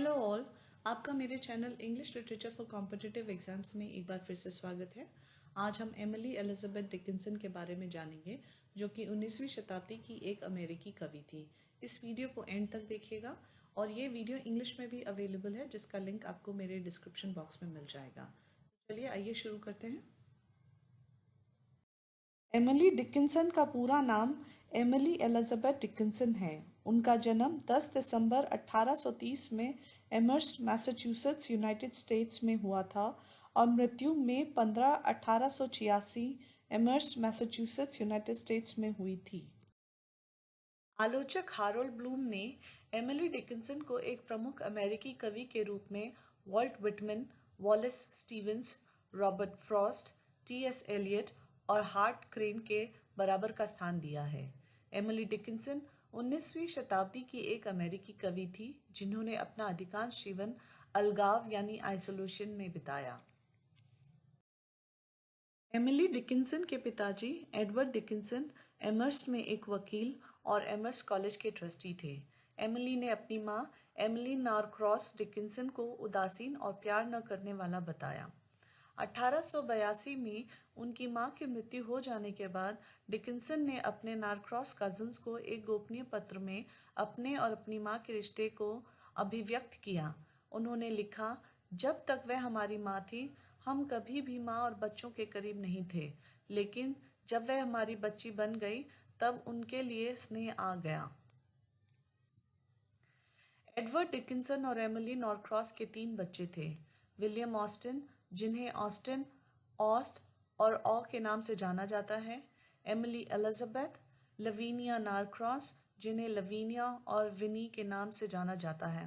Hello all. आपका मेरे channel English literature for competitive exams में एक बार फिर से स्वागत है। आज हम एमिली एलिजाबेथ डिकिंसन के बारे में जानेंगे, जो कि 19वीं शताब्दी की एक अमेरिकी कवि थी। इस वीडियो को एंड तक देखिएगा और ये वीडियो इंग्लिश में भी अवेलेबल है, जिसका लिंक आपको मेरे डिस्क्रिप्शन बॉक्स में मिल जाएगा। चलिए आइए शुरू करते हैं। एमिली डिकिंसन का पूरा नाम एमिली एलिजाबेथ डिकिंसन है। उनका जन्म 10 दिसंबर 1830 में एमर्स्ट, मैसाचुसेट्स, यूनाइटेड स्टेट्स में हुआ था और मृत्यु मई 15, 1886 एमर्स्ट, मैसाचुसेट्स, यूनाइटेड स्टेट्स में हुई थी। आलोचक हारोल्ड ब्लूम ने एमिली डिकिंसन को एक प्रमुख अमेरिकी कवि के रूप में Walt Whitman, Wallace Stevens, Robert Frost, T S. Eliot और हार्ट क्रेन के बराबर का स्थान दिया है। एमिली डिकिंसन 19वीं शताब्दी की एक अमेरिकी कवि थी, जिन्होंने अपना अधिकांश जीवन अलगाव यानी आइसोलेशन में बिताया। एमिली डिकिंसन के पिताजी एडवर्ड डिकिंसन एमर्स्ट में एक वकील और एमर्स्ट कॉलेज के ट्रस्टी थे। एमिली ने अपनी मां एमिली नॉरक्रॉस डिकिंसन को उदासीन और प्यार न करने वाला बताया। 1882 में उनकी मां की मृत्यु हो जाने के बाद डिकिंसन ने अपने नॉरक्रॉस कजिन्स को एक गोपनीय पत्र में अपने और अपनी मां के रिश्ते को अभिव्यक्त किया। उन्होंने लिखा, जब तक वह हमारी मां थी, हम कभी भी माँ और बच्चों के करीब नहीं थे, लेकिन जब वह हमारी बच्ची बन गई तब उनके लिए स्नेह आ गया। एडवर्ड डिकिंसन और एमिली नॉरक्रॉस के 3 बच्चे थे। विलियम ऑस्टिन, जिन्हें ऑस्टिन, ऑस्ट और ऑ के नाम से जाना जाता है, एमिली एलिजाबेथ, लवीनिया नॉरक्रॉस, जिन्हें लवीनिया और विनी के नाम से जाना जाता है।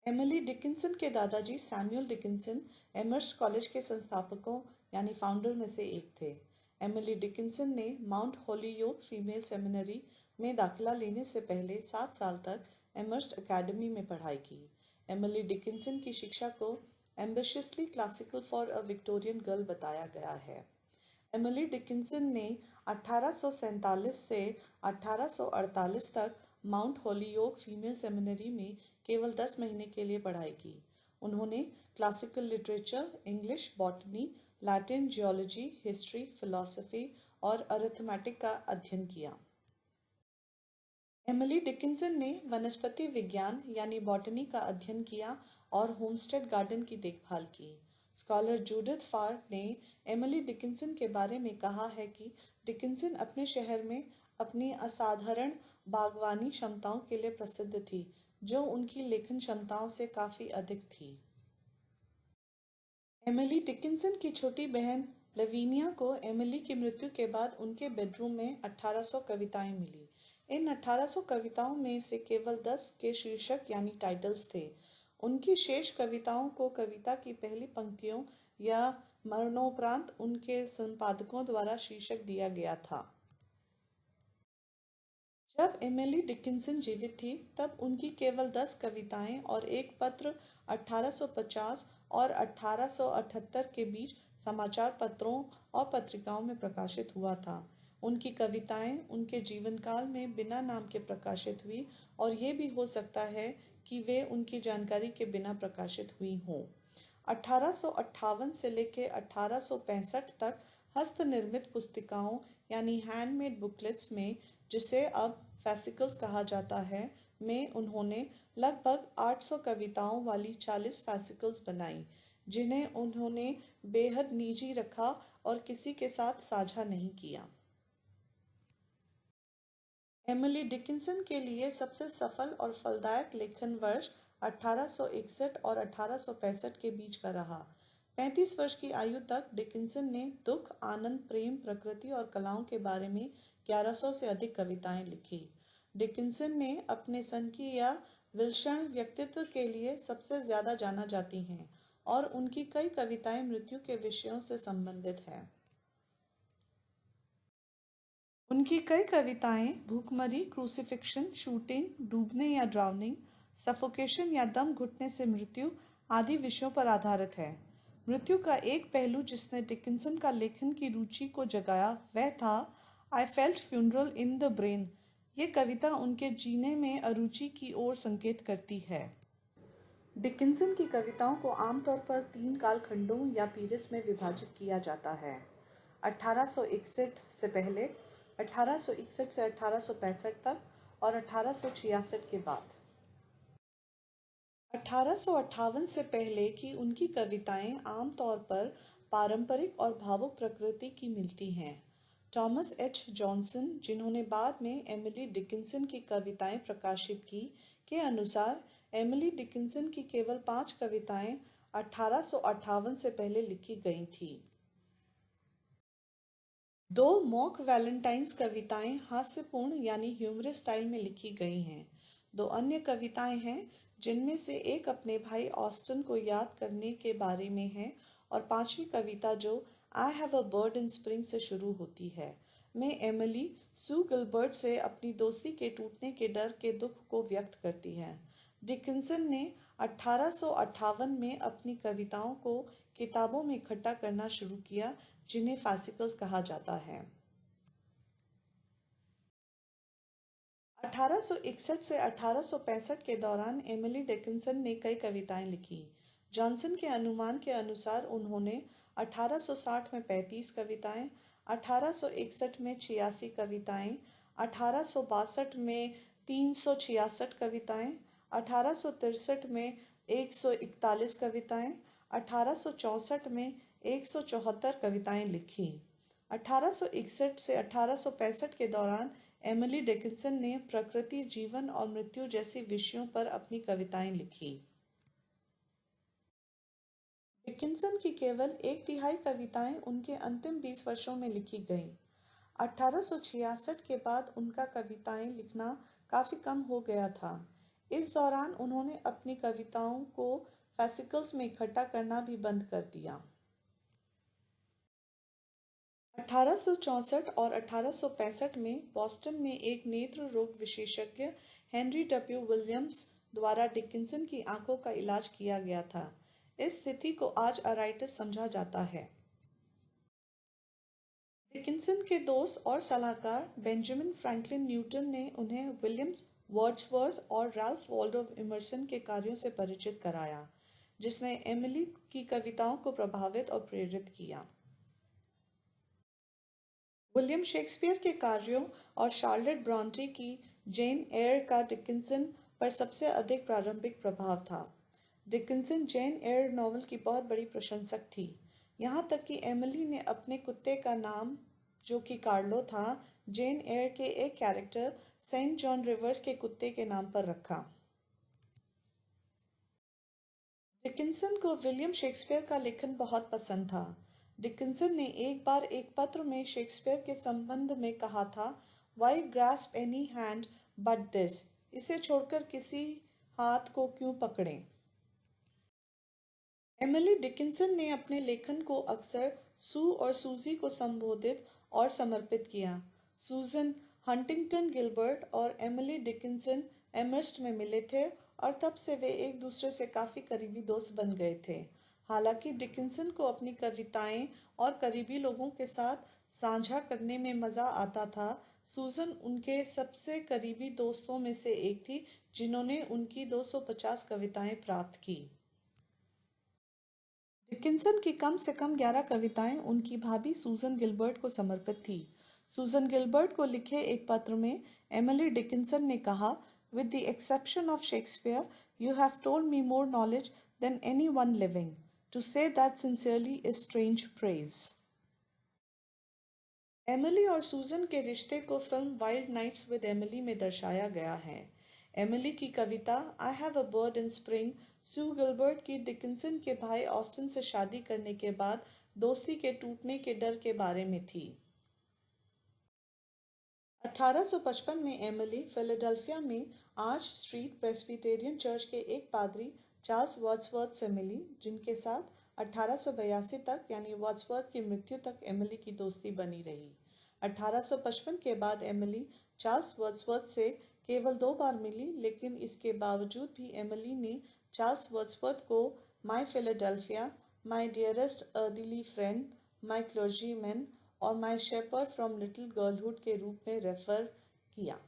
एमिली डिकिंसन के दादाजी सैमुअल डिकिंसन एमर्स्ट कॉलेज के संस्थापकों यानी फाउंडर में से एक थे। एमिली डिकिंसन ने माउंट होलीयोक फीमेल सेमिनरी में दाखिला लेने से पहले 7 साल तक एमर्स्ट एकेडमी में पढ़ाई की। एमिली डिकिंसन की शिक्षा को ambitiously classical for a Victorian girl बताया गया है। एमिली डिकिंसन ने 1847 से 1848 तक माउंट होलीयोक फीमेल सेमिनरी में केवल 10 महीने के लिए पढ़ाई की। उन्होंने classical literature, English, botany, Latin, geology, history, philosophy और अरिथमेटिक का अध्ययन किया। एमिली डिकिंसन ने वनस्पति विज्ञान यानी बॉटनी का अध्ययन किया और होमस्टेड गार्डन की देखभाल की। स्कॉलर जूडिथ फार ने एमिली डिकिंसन के बारे में कहा है कि डिकिंसन अपने शहर में अपनी असाधारण बागवानी क्षमताओं के लिए प्रसिद्ध थी, जो उनकी लेखन क्षमताओं से काफ़ी अधिक थी। एमिली डिकिंसन की छोटी बहन लवीनिया को एमिली की मृत्यु के बाद उनके बेडरूम में 1800 कविताएं मिली। इन 1800 कविताओं में से केवल 10 के शीर्षक यानी टाइटल्स थे। उनकी शेष कविताओं को कविता की पहली पंक्तियों या मरणोपरांत उनके संपादकों द्वारा शीर्षक दिया गया था। जब एमिली डिकिंसन जीवित थी, तब उनकी केवल 10 कविताएं और एक पत्र 1850 और 1878 के बीच समाचार पत्रों और पत्रिकाओं में प्रकाशित हुआ था। उनकी कविताएं उनके जीवन काल में बिना नाम के प्रकाशित हुई और ये भी हो सकता है कि वे उनकी जानकारी के बिना प्रकाशित हुई हों। 1858 से लेकर 1865 तक हस्त निर्मित पुस्तिकाओं यानी हैंडमेड बुकलेट्स में, जिसे अब फैसिकल्स कहा जाता है, में उन्होंने लगभग 800 कविताओं वाली 40 फैसिकल्स बनाई, जिन्हें उन्होंने बेहद निजी रखा और किसी के साथ साझा नहीं किया। एमिली डिकिंसन के लिए सबसे सफल और फलदायक लेखन वर्ष 1861 और 1865 के बीच का रहा। 35 वर्ष की आयु तक डिकिंसन ने दुख, आनंद, प्रेम, प्रकृति और कलाओं के बारे में 1100 से अधिक कविताएं लिखी। डिकिंसन ने अपने सनकी या विलक्षण व्यक्तित्व के लिए सबसे ज्यादा जाना जाती हैं और उनकी कई कविताएं मृत्यु के विषयों से संबंधित हैं। उनकी कई कविताएं भूखमरी, क्रूसिफिक्शन, शूटिंग, डूबने या ड्राउनिंग, सफोकेशन या दम घुटने से मृत्यु आदि विषयों पर आधारित है। मृत्यु का एक पहलू जिसने डिकिंसन का लेखन की रुचि को जगाया वह था I felt funeral in the brain, ये कविता उनके जीने में अरुचि की ओर संकेत करती है। डिकिंसन की कविताओं को आमतौर पर 3 कालखंडों या पीरियड्स में विभाजित किया जाता है: 1861 से पहले, 1861 से 1865 तक और 1866 के बाद। 1858 से पहले की उनकी कविताएं आमतौर पर पारंपरिक और भावुक प्रकृति की मिलती हैं। थॉमस एच जॉनसन, जिन्होंने बाद में एमिली डिकिंसन की कविताएं प्रकाशित की, के अनुसार एमिली डिकिंसन की केवल 5 कविताएं 1858 से पहले लिखी गई थीं। 2 मॉक वैलेंटाइन्स कविताएं हास्यपूर्ण यानी ह्यूमरस स्टाइल में लिखी गई हैं। 2 अन्य कविताएं हैं, जिनमें से एक अपने भाई ऑस्टिन को याद करने के बारे में है और 5वीं कविता, जो आई have a bird in spring से शुरू होती है, में एमिली सू गिलबर्ट से अपनी दोस्ती के टूटने के डर के दुख को व्यक्त करती है। डिकिंसन ने 1858 में अपनी कविताओं को किताबों में इकट्ठा करना शुरू किया, जिन्हें फैसिकल्स कहा जाता है। 1861 से 1865 के दौरान एमिली डिकिंसन ने कई कविताएं लिखी। जॉनसन के अनुमान के अनुसार उन्होंने 1860 में 35 कविताएं, 1861 में 86 कविताएं, 1862 में 366 कविताएं, 1863 में 141 कविताएं, 1864 में 174 कविताएं लिखी। 1861 से 1865 के दौरान एमिली डिकिंसन ने प्रकृति, जीवन और मृत्यु जैसे विषयों पर अपनी कविताएं लिखी। डिकिंसन की केवल 1/3 कविताएं उनके अंतिम 20 वर्षों में लिखी गईं। 1866 के बाद उनका कविताएं लिखना काफ़ी कम हो गया था। इस दौरान उन्होंने अपनी कविताओं को फैसिकल्स में इकट्ठा करना भी बंद कर दिया। 1864 और 1865 में बोस्टन में एक नेत्र रोग विशेषज्ञ हेनरी डब्ल्यू विलियम्स द्वारा डिकिंसन की आंखों का इलाज किया गया था। इस स्थिति को आज अराइटिस समझा जाता है। डिकिंसन के दोस्त और सलाहकार बेंजामिन फ्रैंकलिन न्यूटन ने उन्हें विलियम्स, वर्ड्सवर्थ और रैल्फ वॉल्डो इमर्सन के कार्यों से परिचित कराया, जिसने एमिली की कविताओं को प्रभावित और प्रेरित किया। विलियम शेक्सपियर के कार्यों और शार्लेट ब्रॉन्टे की जेन एयर का डिकिंसन पर सबसे अधिक प्रारंभिक प्रभाव था। डिकिंसन जेन एयर नॉवल की बहुत बड़ी प्रशंसक थी, यहाँ तक कि एमिली ने अपने कुत्ते का नाम, जो कि कार्लो था, जेन एयर के एक कैरेक्टर सेंट जॉन रिवर्स के कुत्ते के नाम पर रखा। डिकिंसन को विलियम शेक्सपियर का लेखन बहुत पसंद था। डिकिंसन ने एक बार एक पत्र में शेक्सपियर के संबंध में कहा था, "why grasp any hand but this?" इसे छोड़कर किसी हाथ को क्यों पकड़ें? एमिली डिकिंसन ने अपने लेखन को अक्सर सू और सूजी को संबोधित और समर्पित किया। सूजन हंटिंगटन गिलबर्ट और एमिली डिकिंसन एमर्स्ट में मिले थे और तब से वे एक दूसरे से काफ़ी करीबी दोस्त बन गए थे। हालांकि डिकिंसन को अपनी कविताएं और करीबी लोगों के साथ साझा करने में मज़ा आता था, सूजन उनके सबसे करीबी दोस्तों में से एक थी, जिन्होंने उनकी 250 कविताएं प्राप्त की। डिकिंसन की कम से कम 11 कविताएं उनकी भाभी सूजन गिलबर्ट को समर्पित थी। सूजन गिलबर्ट को लिखे एक पत्र में एमिली डिकिंसन ने कहा, "With the exception of Shakespeare, you have told me more knowledge than anyone living. To say that sincerely is strange praise." Emily और सूजन के रिश्ते को film wild nights with Emily में दर्शाया गया है। एमिली की कविता I have a bird in spring Sue Gilbert की डिकिंसन के भाई ऑस्टिन से शादी करने के बाद दोस्ती के टूटने के डर के बारे में थी। 1855 में एमिली फिलाडेल्फिया में आर्च स्ट्रीट प्रेस्बिटेरियन चर्च के एक पादरी चार्ल्स वर्ड्सवर्थ से मिली, जिनके साथ 1882 तक यानी वर्ड्सवर्थ की मृत्यु तक एमिली की दोस्ती बनी रही। 1855 के बाद एमिली चार्ल्स वर्ड्सवर्थ से केवल 2 बार मिली, लेकिन इसके बावजूद भी एमिली ने चार्ल्स वर्ड्सवर्थ को my Philadelphia, my dearest earthly friend, my clergyman और my shepherd from little girlhood के रूप में रेफर किया।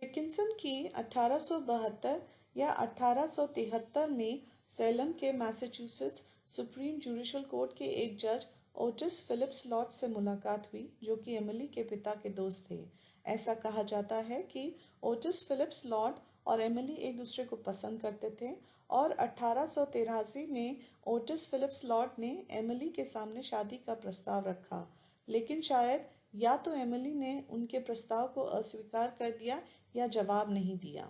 डिकिंसन की 1872 या 1873 में सैलम के मैसाचुसेट्स सुप्रीम जुडिशल कोर्ट के एक जज ओटिस फिलिप्स लॉट से मुलाकात हुई, जो कि एमिली के पिता के दोस्त थे। ऐसा कहा जाता है कि ओटिस फिलिप्स लॉट और एमिली एक दूसरे को पसंद करते थे और 1883 में ओटिस फिलिप्स लॉट ने एमिली के सामने शादी का प्रस्ताव रखा, लेकिन शायद या तो एमिली ने उनके प्रस्ताव को अस्वीकार कर दिया या जवाब नहीं दिया।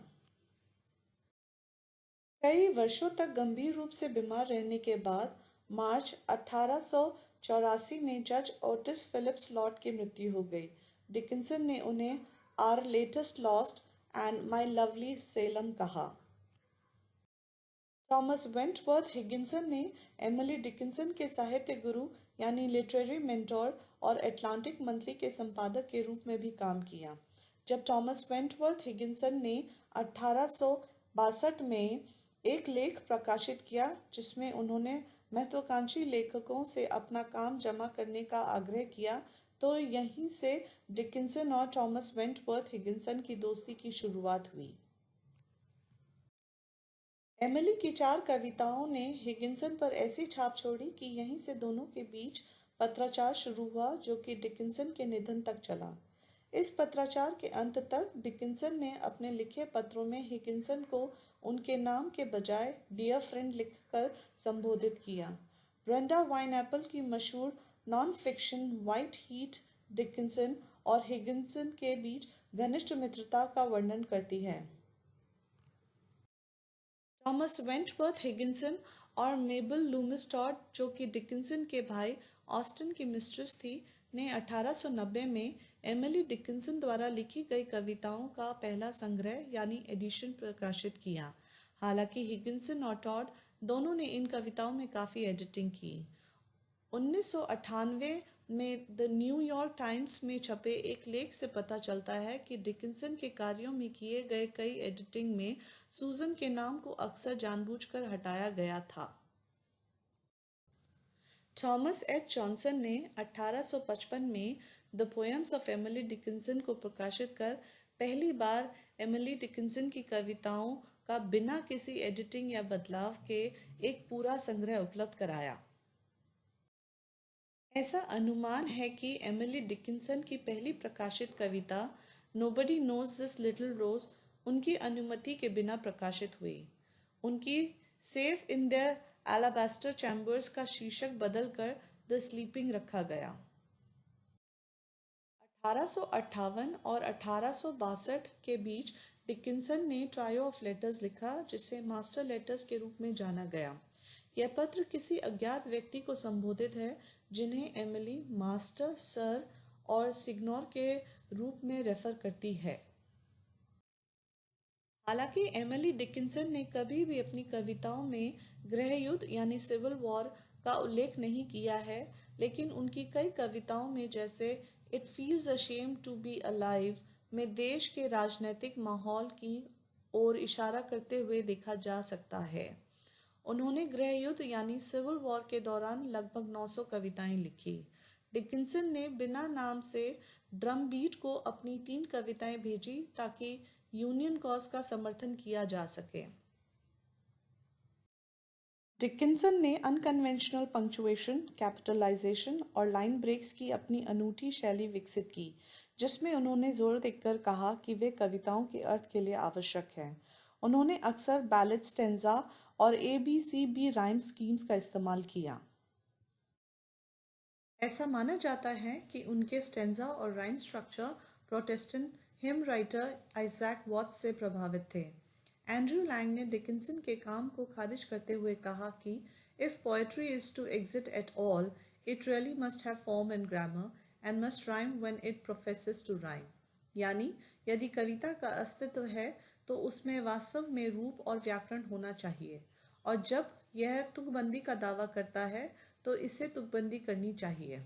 कई वर्षों तक गंभीर रूप से बीमार रहने के बाद मार्च 1884 में जज ओटिस फिलिप्स लॉट की मृत्यु हो गई। डिकिंसन ने उन्हें our latest lost and my lovely Salem कहा। थॉमस वेंटवर्थ हिगिंसन ने एमिली डिकिंसन के साहित्य गुरु यानी लिटरेरी मेंटोर और एटलांटिक मंथली के संपादक के रूप में भी काम किया। जब थॉमस वेंटवर्थ हिगिंसन ने 1862 में एक लेख प्रकाशित किया जिसमें उन्होंने महत्वाकांक्षी लेखकों से अपना काम जमा करने का आग्रह किया, तो यहीं से डिकिंसन और थॉमस वेंटवर्थ हिगिंसन की दोस्ती की शुरुआत हुई। एमिली की 4 कविताओं ने हिगिंसन पर ऐसी छाप छोड़ी कि यहीं से दोनों के बीच पत्राचार शुरू हुआ, जो कि डिकिंसन के निधन तक चला। इस पत्राचार के अंत तक डिकिंसन ने अपने लिखे पत्रों में हिगिंसन को उनके नाम के बजाय डियर फ्रेंड लिखकर संबोधित किया। ब्रेंडा वाइनएप्पल की मशहूर non fiction white heat Dickinson और हिगिंसन के बीच घनिष्ठ मित्रता का वर्णन करती है। थॉमस वेंटवर्थ हिगिंसन और मेबल लूमिस टॉड, जो कि डिकिंसन के भाई ऑस्टिन की मिस्ट्रेस थी, ने 1890 में एमिली डिकिंसन द्वारा लिखी गई कविताओं का पहला संग्रह यानी एडिशन प्रकाशित किया। हालांकि हिगिंसन और टॉड दोनों ने इन कविताओं में काफ़ी एडिटिंग की। 1998 में द न्यूयॉर्क टाइम्स में छपे एक लेख से पता चलता है कि डिकिंसन के कार्यों में किए गए कई एडिटिंग में सूजन के नाम को अक्सर जानबूझकर हटाया गया था। थॉमस एच जॉनसन ने 1855 में the poems of Emily Dickinson को प्रकाशित कर पहली बार एमिली डिकिंसन की कविताओं का बिना किसी एडिटिंग या बदलाव के एक पूरा संग्रह उपलब्ध कराया। ऐसा अनुमान है कि एमिली डिकिंसन की पहली प्रकाशित कविता नोबडी नोज दिस लिटिल रोज उनकी अनुमति के बिना प्रकाशित हुई। उनकी सेफ इन देयर एलाबास्टर चैम्बर्स का शीर्षक बदलकर द स्लीपिंग रखा गया। 1858 और 1862 के बीच डिकिंसन ने ट्रायो ऑफ लेटर्स लिखा, जिसे मास्टर लेटर्स के रूप में जाना गया। यह पत्र किसी अज्ञात व्यक्ति को संबोधित है, जिन्हें एमिली मास्टर, सर और सिग्नोर के रूप में रेफर करती है। हालांकि एमिली डिकिंसन ने कभी भी अपनी कविताओं में गृह युद्ध यानी सिविल वॉर का उल्लेख नहीं किया है, लेकिन उनकी कई कविताओं में, जैसे it feels a shame to be alive, में देश के राजनीतिक माहौल की ओर इशारा करते हुए देखा जा सकता है। उन्होंने गृह युद्ध यानी सिविल वॉर के दौरान लगभग 900 कविताएं लिखी। डिकिंसन ने बिना नाम से ड्रम बीट को अपनी 3 कविताएं भेजी ताकि यूनियन कॉज का समर्थन किया जा सके। डिकिंसन ने अनकन्वेंशनल पंक्चुएशन, कैपिटलाइजेशन और लाइन ब्रेक्स की अपनी अनूठी शैली विकसित की, जिसमें उन्होंने जोर देकर कहा कि वे कविताओं के अर्थ के लिए आवश्यक हैं। उन्होंने अक्सर बैलेड स्टेंजा और ABCB राइम स्कीम्स का इस्तेमाल किया। ऐसा माना जाता है कि उनके स्टेंजा और rhyme structure Protestant hymn writer Isaac Watts से प्रभावित थे। एंड्रयू लैंग ने डिकिंसन के काम को खारिज करते हुए कहा कि if poetry is to exist at all, it really must have form and grammar and must rhyme when it professes to rhyme. यानी यदि कविता का अस्तित्व है तो उसमें वास्तव में रूप और व्याकरण होना चाहिए, और जब यह तुकबंदी का दावा करता है तो इसे तुकबंदी करनी चाहिए।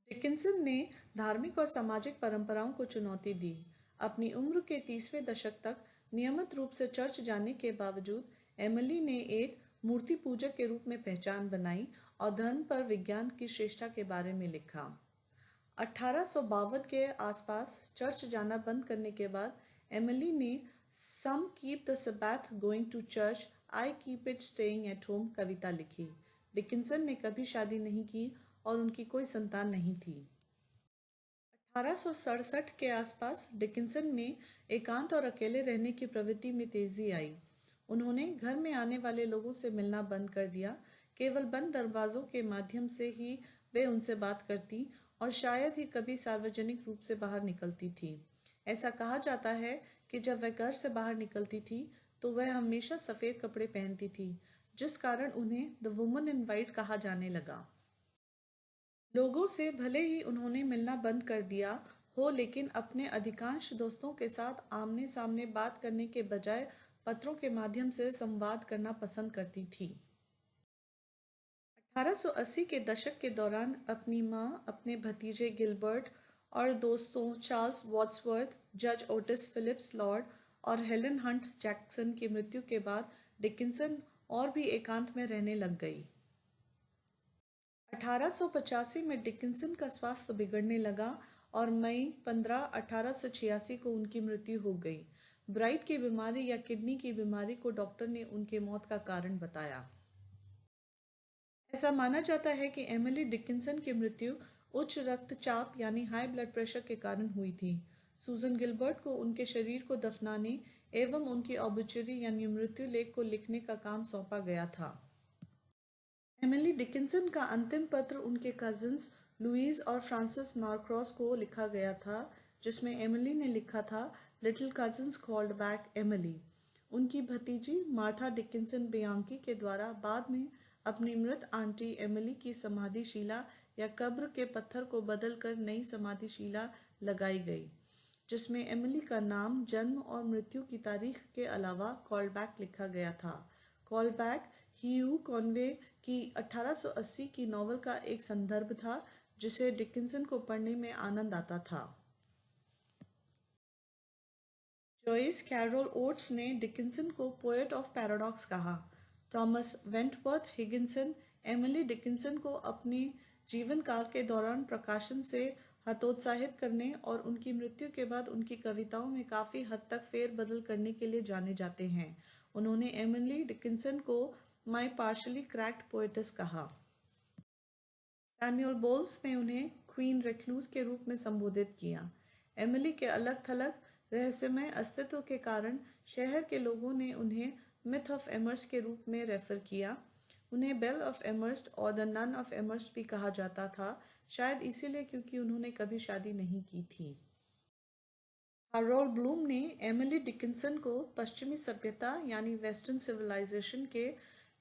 डिकिंसन ने धार्मिक और सामाजिक परंपराओं को चुनौती दी। अपनी उम्र के 30वें दशक तक नियमित रूप से चर्च जाने के बावजूद एमिली ने एक मूर्ति पूजक के रूप में पहचान बनाई और धर्म पर विज्ञान की श्रेष्ठता के बारे में लिखा। 1852 के आसपास चर्च जाना बंद करने के बाद एमिली ने some keep the sabbath going to church, I keep it staying at home कविता लिखी। डिकिंसन ने कभी शादी नहीं की और उनकी कोई संतान नहीं थी। 1867 के आसपास डिकिंसन में एकांत और अकेले रहने की प्रवृत्ति में तेजी आई। उन्होंने घर में आने वाले लोगों से मिलना बंद कर दिया। केवल बंद दरवाजों के माध्यम से ही वे उनसे बात करती और शायद ही कभी सार्वजनिक रूप से बाहर निकलती थी। ऐसा कहा जाता है कि जब वह घर से बाहर निकलती थी तो वह हमेशा सफ़ेद कपड़े पहनती थी, जिस कारण उन्हें द वुमन इन वाइट कहा जाने लगा। लोगों से भले ही उन्होंने मिलना बंद कर दिया हो, लेकिन अपने अधिकांश दोस्तों के साथ आमने सामने बात करने के बजाय पत्रों के माध्यम से संवाद करना पसंद करती थी। 1880 के दशक के दौरान अपनी मां, अपने भतीजे गिलबर्ट और दोस्तों चार्ल्स वॉट्सवर्थ, जज ओटिस फिलिप्स लॉर्ड और हेलन हंट जैक्सन की मृत्यु के बाद डिकिंसन और भी एकांत में रहने लग गई। 1885 में डिकिंसन का स्वास्थ्य बिगड़ने लगा और मई 15, 1886 को उनकी मृत्यु हो गई। ब्राइट की बीमारी या किडनी की बीमारी को डॉक्टर ने उनके मौत का कारण बताया। ऐसा माना जाता है कि एमिली डिकिंसन की मृत्यु उच्च रक्तचाप यानी हाई ब्लड प्रेशर के कारण हुई थी। सूजन गिलबर्ट को उनके शरीर को दफनाने एवं उनकी ऑब्ituary यानी मृत्यु लेख को लिखने का काम सौंपा गया था। एमिली डिकिंसन का अंतिम पत्र उनके कजिन्स लुईस और फ्रांसिस नॉरक्रॉस को लिखा गया था, जिसमें एमिली ने लिखा था, little cousins called back Emily. उनकी भतीजी मार्था डिकिंसन बियांकी के द्वारा बाद में अपनी मृत आंटी एमिली की समाधिशिला या कब्र के पत्थर को बदलकर नई समाधिशिला लगाई गई, जिसमें एमिली का नाम, जन्म और मृत्यु की तारीख के अलावा कॉल्डबैक लिखा गया था। कॉल्डबैक ह्यू कॉनवे की 1880 की नॉवल का एक संदर्भ था जिसे डिकिंसन को पढ़ने में आनंद आता था। जॉइस कैरोल ओट्स ने डिकिंसन को पोएट ऑफ पैराडॉक्स कहा। थॉमस वेंटवर्थ हिगिंसन एमिली डिकिंसन को अपने जीवन काल के दौरान प्रकाशन से हतोत्साहित करने और उनकी मृत्यु के बाद उनकी कविताओं में काफ़ी हद तक फेरबदल करने के लिए जाने जाते हैं। उन्होंने एमिली डिकिंसन को माई पार्शली क्रैक्ड पोएटिस कहा। सैमुअल बोल्स ने उन्हें क्वीन रेक्लूस के रूप में संबोधित किया। एमिली के अलग थलग रहस्यमय अस्तित्व के कारण शहर के लोगों ने उन्हें मिथ ऑफ एमर्स के रूप में रेफर किया। उन्हें बेल ऑफ एमर्स्ट और द नन ऑफ एमर्स्ट भी कहा जाता था, शायद इसीलिए क्योंकि उन्होंने कभी शादी नहीं की थी। हारोल्ड ब्लूम ने एमिली डिकिंसन को पश्चिमी सभ्यता यानी वेस्टर्न सिविलाइजेशन के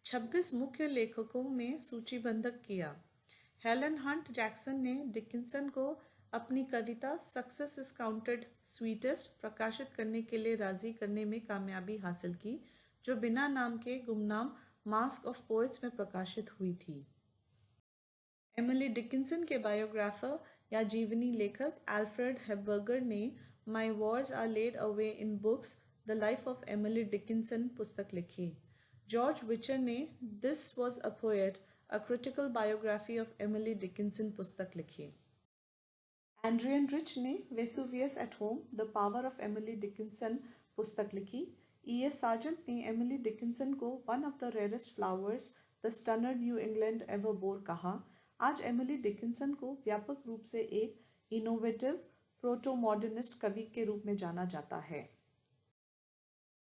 26 मुख्य लेखकों में सूचीबद्ध किया। हेलन हंट जैक्सन ने डिकिंसन को अपनी कविता सक्सेस इज काउंटेड स्वीटेस्ट प्रकाशित करने के लिए राजी करने में कामयाबी हासिल की, जो बिना नाम के गुमनाम मास्क ऑफ पोएट्स में प्रकाशित हुई थी। एमिली डिकिंसन के बायोग्राफर या जीवनी लेखक एल्फ्रेड हेबर्गर ने my wars are laid away in books the life of Emily Dickinson पुस्तक लिखी। जॉर्ज विचर ने this was a poet a critical biography of Emily Dickinson पुस्तक लिखी। एंड्रियन रिच ने Vesuvius at home the power of Emily Dickinson पुस्तक लिखी। E.S. Sargent ने Emily Dickinson को one of the rarest flowers the sterner New England ever bore कहा। आज Emily Dickinson को व्यापक रूप से एक इनोवेटिव प्रोटो मॉडर्निस्ट कवि के रूप में जाना जाता है।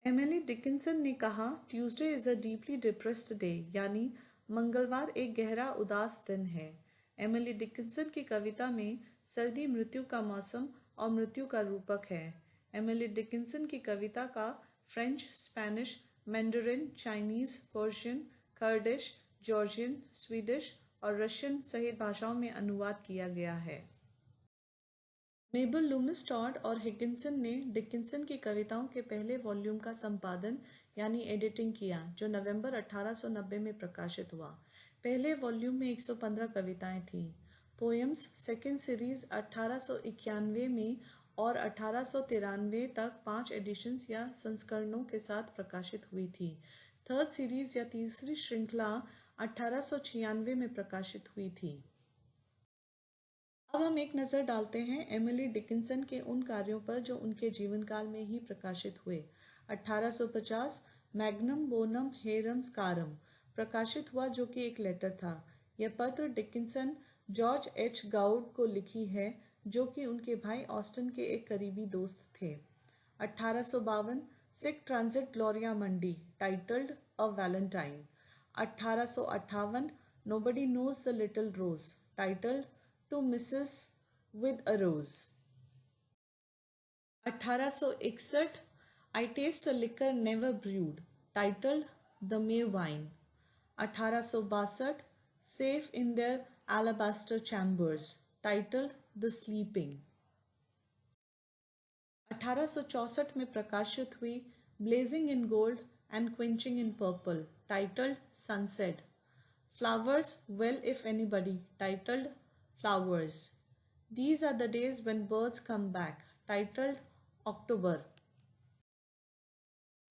एमिली डिकिंसन ने कहा, Tuesday is a deeply depressed day, यानी मंगलवार एक गहरा उदास दिन है। एमिली डिकिंसन की कविता में सर्दी मृत्यु का मौसम और मृत्यु का रूपक है। एमिली डिकिंसन की कविता का French, Spanish, Mandarin, Chinese, Persian, Kurdish, Georgian, Swedish और रशियन सहित भाषाओं में अनुवाद किया गया है। मेबल लूमिस टॉड और हिगिंसन ने डिकिंसन की कविताओं के पहले वॉल्यूम का संपादन यानी एडिटिंग किया, जो नवंबर 1890 में प्रकाशित हुआ। पहले वॉल्यूम में 115 कविताएं थीं। पोएम्स सेकेंड सीरीज 1891 में और 1893 तक 5 एडिशंस या संस्करणों के साथ प्रकाशित हुई थी। थर्ड सीरीज या तीसरी श्रृंखला 1896 में प्रकाशित हुई थी। अब हम एक नज़र डालते हैं एमिली डिकिंसन के उन कार्यों पर जो उनके जीवन काल में ही प्रकाशित हुए। 1850 मैग्नम बोनम हेरम स्कारम प्रकाशित हुआ, जो कि एक लेटर था। यह पत्र डिकिंसन जॉर्ज एच गाउड को लिखी है, जो कि उनके भाई ऑस्टन के एक करीबी दोस्त थे। 1852 sic transit gloria mundi titled a valentine. 1858 nobody knows the little rose titled to Mrs with a rose. 1861 I taste a liquor never brewed titled the May wine. 1862 safe in their alabaster chambers titled the sleeping. 1864 में प्रकाशित हुई blazing in gold and quenching in purple titled sunset. Flowers well if anybody titled flowers. These are the days when birds come back titled October।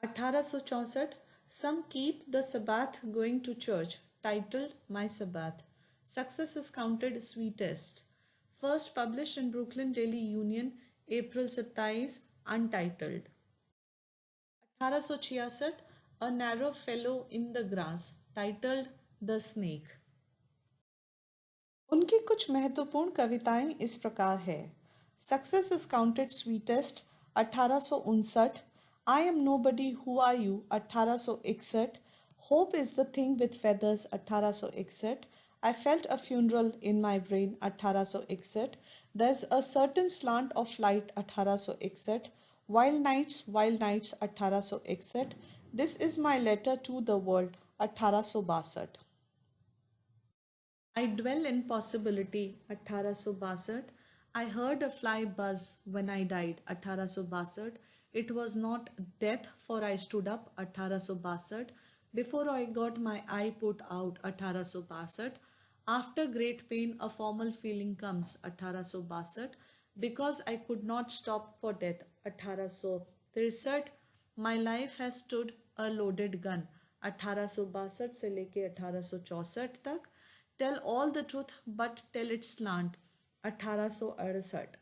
1864 Some keep the Sabbath going to church titled My Sabbath। Success is counted sweetest। First published in Brooklyn Daily Union April 27 untitled। 1866 A Narrow Fellow in the Grass titled The Snake। उनकी कुछ महत्वपूर्ण कविताएं इस प्रकार है। Success is counted sweetest 1859, I am nobody who are you 1861, hope is the thing with feathers 1861, I felt a funeral in my brain 1861, there is a certain slant of light 1861, wild nights 1861, this is my letter to the world 1862। I dwell in possibility 1862, I heard a fly buzz when I died 1862, it was not death for I stood up 1862, before I got my eye put out 1862, after great pain a formal feeling comes 1862, because I could not stop for death 1863, my life has stood a loaded gun 1862 से लेके 1864 तक, tell all the truth but tell it slant 1868।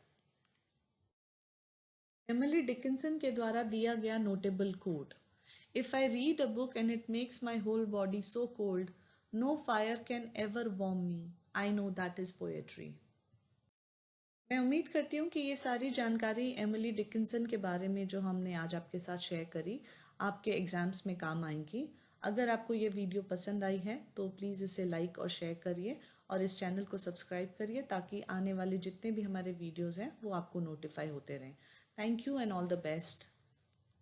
Emily Dickinson के द्वारा दिया गया notable quote. If I read a book and it makes my whole body so cold, no fire can ever warm me, I know that is poetry. मैं उम्मीद करती हूँ कि ये सारी जानकारी एमिली डिकिंसन के बारे में जो हमने आज आपके साथ शेयर करी, आपके एग्जाम्स में काम आएंगी। अगर आपको ये वीडियो पसंद आई है तो प्लीज़ इसे लाइक और शेयर करिए और इस चैनल को सब्सक्राइब करिए, ताकि आने वाले जितने भी हमारे वीडियोज़ हैं वो आपको नोटिफाई होते रहें। Thank you and all the best.